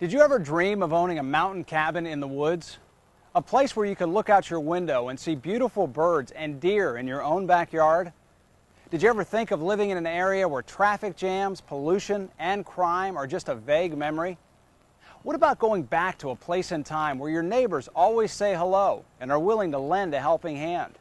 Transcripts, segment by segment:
Did you ever dream of owning a mountain cabin in the woods? A place where you could look out your window and see beautiful birds and deer in your own backyard? Did you ever think of living in an area where traffic jams, pollution, and crime are just a vague memory? What about going back to a place in time where your neighbors always say hello and are willing to lend a helping hand?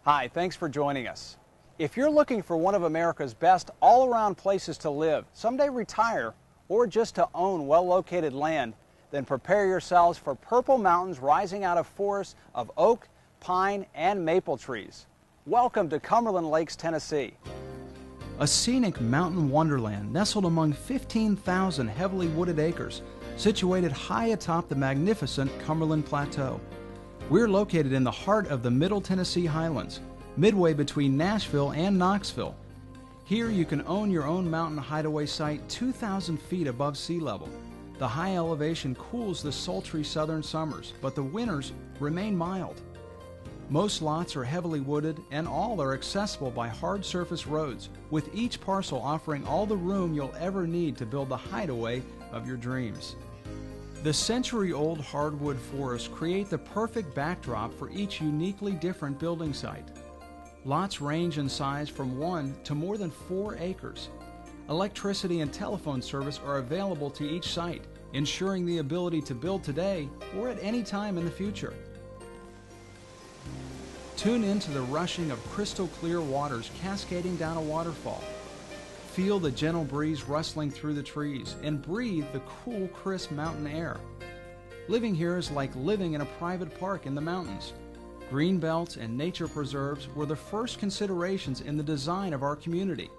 Hi, thanks for joining us. If you're looking for one of America's best all-around places to live, someday retire, or just to own well-located land, then prepare yourselves for purple mountains rising out of forests of oak, pine, and maple trees. Welcome to Cumberland Lakes, Tennessee. A scenic mountain wonderland nestled among 15,000 heavily wooded acres, situated high atop the magnificent Cumberland Plateau. We're located in the heart of the Middle Tennessee Highlands, midway between Nashville and Knoxville. Here you can own your own mountain hideaway site 2,000 feet above sea level. The high elevation cools the sultry southern summers, but the winters remain mild. Most lots are heavily wooded and all are accessible by hard surface roads, with each parcel offering all the room you'll ever need to build the hideaway of your dreams. The century-old hardwood forests create the perfect backdrop for each uniquely different building site. Lots range in size from 1 to more than 4 acres. Electricity and telephone service are available to each site, ensuring the ability to build today or at any time in the future. Tune into the rushing of crystal clear waters cascading down a waterfall. Feel the gentle breeze rustling through the trees and breathe the cool, crisp mountain air. Living here is like living in a private park in the mountains. Green belts and nature preserves were the first considerations in the design of our community.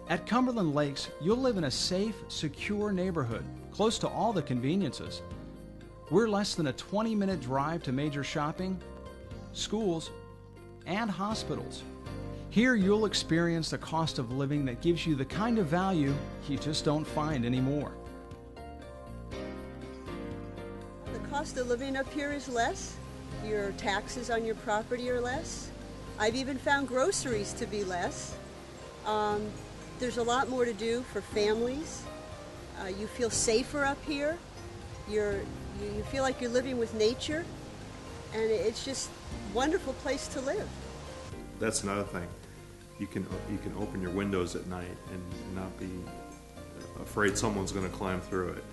At Cumberland Lakes, you'll live in a safe, secure neighborhood, close to all the conveniences. We're less than a 20-minute drive to major shopping, schools, and hospitals. Here you'll experience the cost of living that gives you the kind of value you just don't find anymore. The cost of living up here is less. Your taxes on your property are less. I've even found groceries to be less. There's a lot more to do for families. You feel safer up here. You feel like you're living with nature, and it's just a wonderful place to live. That's another thing. You can open your windows at night and not be afraid someone's going to climb through it.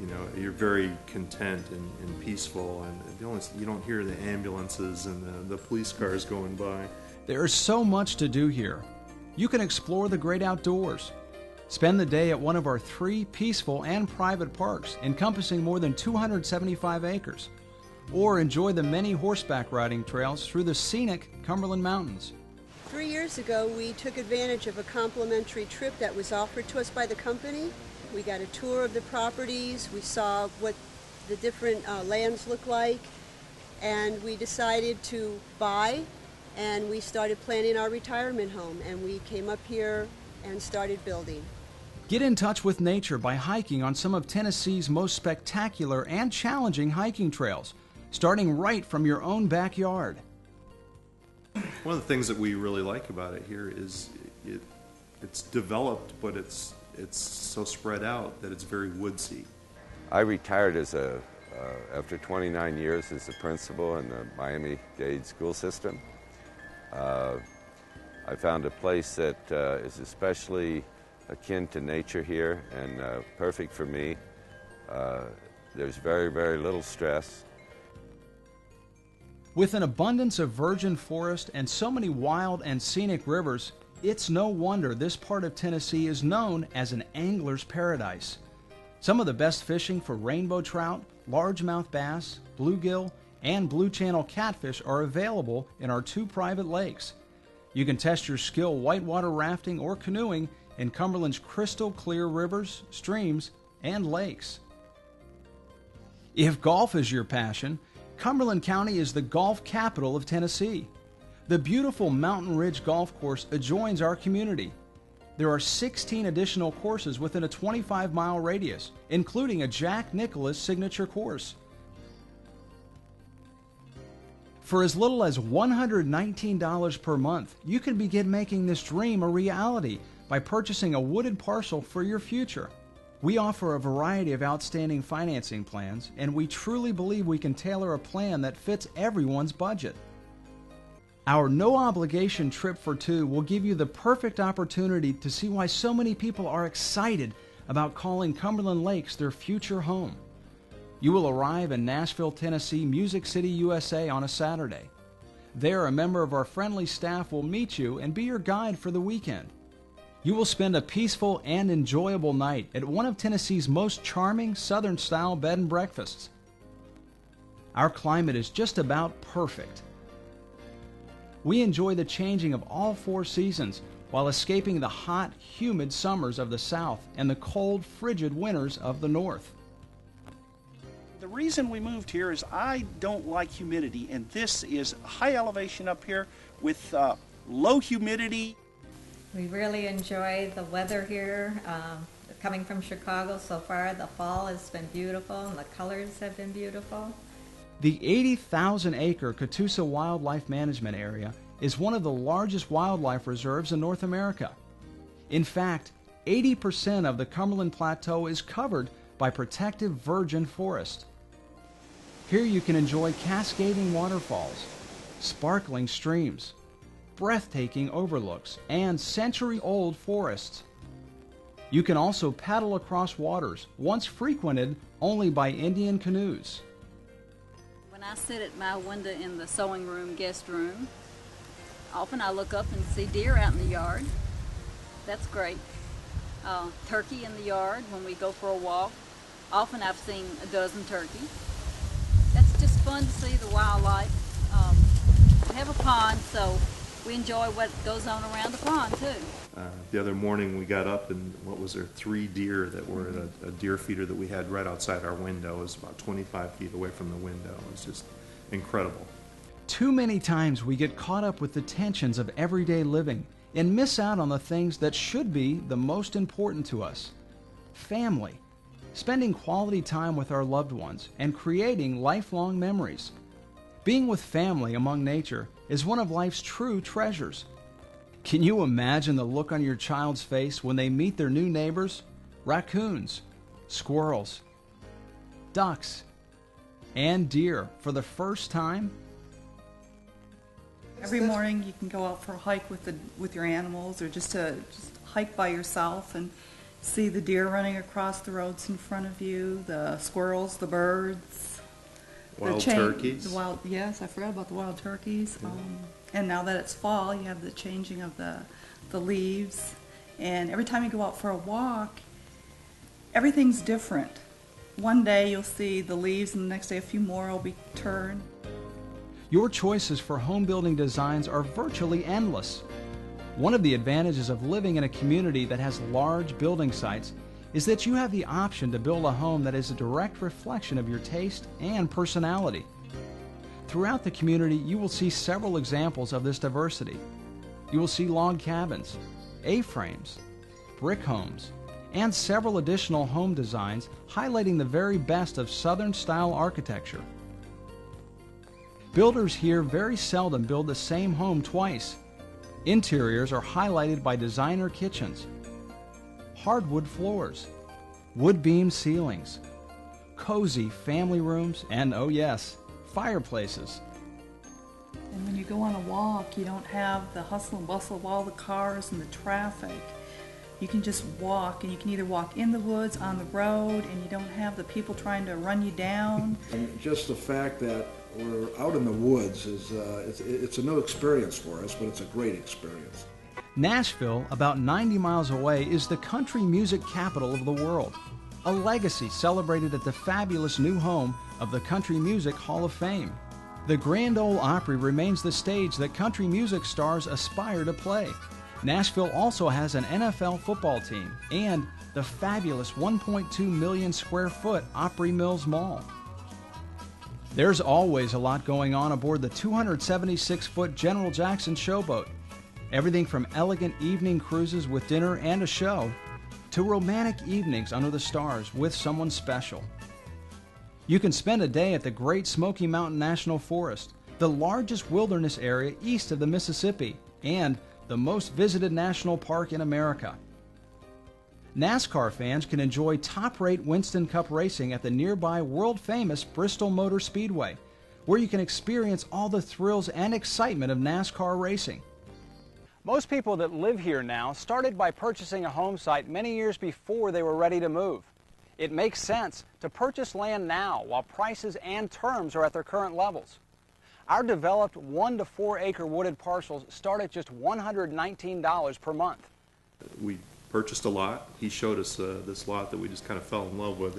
You know, you're very content and peaceful, and you don't hear the ambulances and the police cars going by. There's so much to do here. You can explore the great outdoors. Spend the day at one of our 3 peaceful and private parks encompassing more than 275 acres. Or enjoy the many horseback riding trails through the scenic Cumberland Mountains. 3 years ago, we took advantage of a complimentary trip that was offered to us by the company. We got a tour of the properties, we saw what the different lands look like, and we decided to buy, and we started planning our retirement home, and we came up here and started building. Get in touch with nature by hiking on some of Tennessee's most spectacular and challenging hiking trails, starting right from your own backyard. One of the things that we really like about it here is it's developed, but it's so spread out that it's very woodsy. I retired after 29 years as a principal in the Miami-Dade school system. I found a place that is especially akin to nature here and perfect for me. There's very, very little stress. With an abundance of virgin forest and so many wild and scenic rivers, it's no wonder this part of Tennessee is known as an angler's paradise. Some of the best fishing for rainbow trout, largemouth bass, bluegill, and blue channel catfish are available in our 2 private lakes. You can test your skill whitewater rafting or canoeing in Cumberland's crystal clear rivers, streams, and lakes. If golf is your passion, Cumberland County is the golf capital of Tennessee. The beautiful Mountain Ridge Golf Course adjoins our community. There are 16 additional courses within a 25-mile radius, including a Jack Nicklaus signature course. For as little as $119 per month, you can begin making this dream a reality by purchasing a wooded parcel for your future. We offer a variety of outstanding financing plans, and we truly believe we can tailor a plan that fits everyone's budget. Our no-obligation trip for two will give you the perfect opportunity to see why so many people are excited about calling Cumberland Lakes their future home. You will arrive in Nashville, Tennessee, Music City, USA on a Saturday. There, a member of our friendly staff will meet you and be your guide for the weekend. You will spend a peaceful and enjoyable night at one of Tennessee's most charming Southern-style bed and breakfasts. Our climate is just about perfect. We enjoy the changing of all 4 seasons while escaping the hot, humid summers of the South and the cold, frigid winters of the North. The reason we moved here is I don't like humidity, and this is high elevation up here with low humidity. We really enjoy the weather here. Coming from Chicago so far, the fall has been beautiful and the colors have been beautiful. The 80,000-acre Catoosa Wildlife Management Area is one of the largest wildlife reserves in North America. In fact, 80% of the Cumberland Plateau is covered by protective virgin forest. Here you can enjoy cascading waterfalls, sparkling streams, breathtaking overlooks, and century-old forests. You can also paddle across waters once frequented only by Indian canoes. When I sit at my window in the sewing room, guest room, often I look up and see deer out in the yard. That's great. Turkey in the yard when we go for a walk. Often I've seen a dozen turkeys. That's just fun to see the wildlife. We have a pond, so we enjoy what goes on around the pond too. The other morning we got up and 3 deer that were at a deer feeder that we had right outside our window. It was about 25 feet away from the window. It was just incredible. Too many times we get caught up with the tensions of everyday living and miss out on the things that should be the most important to us. Family, spending quality time with our loved ones, and creating lifelong memories. Being with family among nature is one of life's true treasures. Can you imagine the look on your child's face when they meet their new neighbors? Raccoons, squirrels, ducks, and deer for the first time? Every morning you can go out for a hike with your animals, or just hike by yourself and see the deer running across the roads in front of you, the squirrels, the birds. Wild turkeys. Yes, I forgot about the wild turkeys. And now that it's fall, you have the changing of the leaves. And every time you go out for a walk, everything's different. One day you'll see the leaves, and the next day a few more will be turned. Your choices for home building designs are virtually endless. One of the advantages of living in a community that has large building sites is that you have the option to build a home that is a direct reflection of your taste and personality. Throughout the community, you will see several examples of this diversity. You will see log cabins, A-frames, brick homes, and several additional home designs highlighting the very best of Southern-style architecture. Builders here very seldom build the same home twice. Interiors are highlighted by designer kitchens, hardwood floors, wood-beam ceilings, cozy family rooms, and oh yes, fireplaces. And when you go on a walk, you don't have the hustle and bustle of all the cars and the traffic. You can just walk, and you can either walk in the woods, on the road, and you don't have the people trying to run you down. And just the fact that we're out in the woods it's a new experience for us, but it's a great experience. Nashville, about 90 miles away, is the country music capital of the world, a legacy celebrated at the fabulous new home of the Country Music Hall of Fame. The Grand Ole Opry remains the stage that country music stars aspire to play. Nashville also has an NFL football team and the fabulous 1.2 million square foot Opry Mills Mall. There's always a lot going on aboard the 276-foot General Jackson showboat. Everything from elegant evening cruises with dinner and a show to romantic evenings under the stars with someone special. You can spend a day at the Great Smoky Mountain National Forest, the largest wilderness area east of the Mississippi, and the most visited national park in America. NASCAR fans can enjoy top-rate Winston Cup racing at the nearby world-famous Bristol Motor Speedway, where you can experience all the thrills and excitement of NASCAR racing. Most people that live here now started by purchasing a home site many years before they were ready to move. It makes sense to purchase land now while prices and terms are at their current levels. Our developed 1 to 4 acre wooded parcels start at just $119 per month. We purchased a lot. He showed us this lot that we just kind of fell in love with.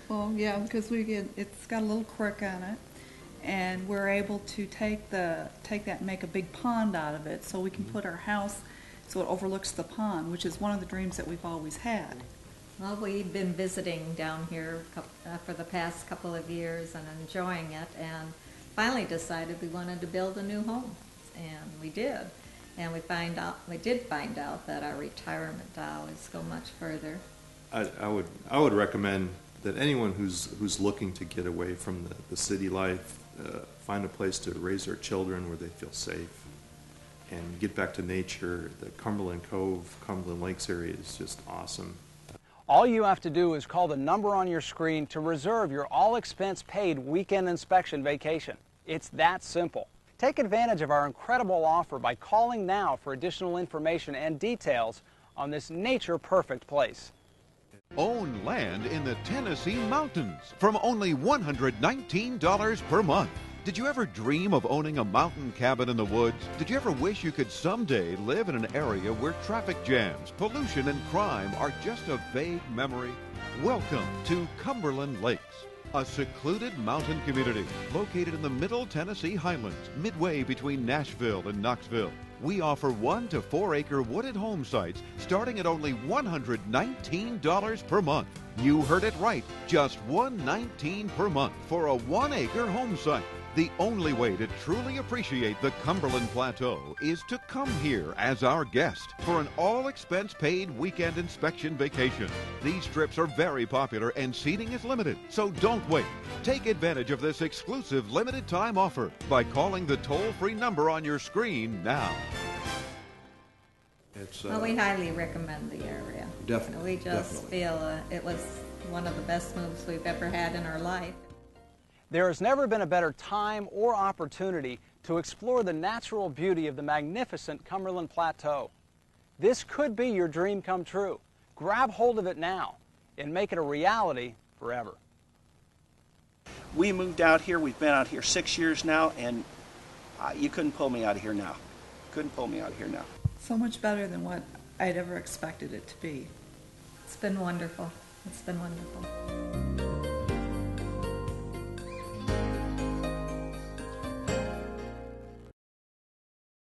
Well, yeah, because it's got a little creek on it, and we're able to take that and make a big pond out of it, so we can put our house so it overlooks the pond, which is one of the dreams that we've always had. Well, we've been visiting down here for the past couple of years and enjoying it, and finally decided we wanted to build a new home, and we did. And we did find out that our retirement dollars go much further. I would recommend that anyone who's looking to get away from the city life, find a place to raise their children where they feel safe and get back to nature. The Cumberland Cove, Cumberland Lakes area is just awesome. All you have to do is call the number on your screen to reserve your all-expense-paid weekend inspection vacation. It's that simple. Take advantage of our incredible offer by calling now for additional information and details on this nature-perfect place. Own land in the Tennessee mountains from only $119 per month. Did you ever dream of owning a mountain cabin in the woods? Did you ever wish you could someday live in an area where traffic jams, pollution, and crime are just a vague memory? Welcome to Cumberland Lakes, a secluded mountain community located in the Middle Tennessee Highlands, midway between Nashville and Knoxville. We offer 1 to 4 acre wooded home sites starting at only $119 per month. You heard it right, just $119 per month for a 1 acre home site. The only way to truly appreciate the Cumberland Plateau is to come here as our guest for an all-expense-paid weekend inspection vacation. These trips are very popular and seating is limited, so don't wait. Take advantage of this exclusive limited-time offer by calling the toll-free number on your screen now. Well, we highly recommend the area. Definitely. We just feel it was one of the best moves we've ever had in our life. There has never been a better time or opportunity to explore the natural beauty of the magnificent Cumberland Plateau. This could be your dream come true. Grab hold of it now and make it a reality forever. We moved out here. We've been out here 6 years now, and you couldn't pull me out of here now. Couldn't pull me out of here now. So much better than what I'd ever expected it to be. It's been wonderful. It's been wonderful.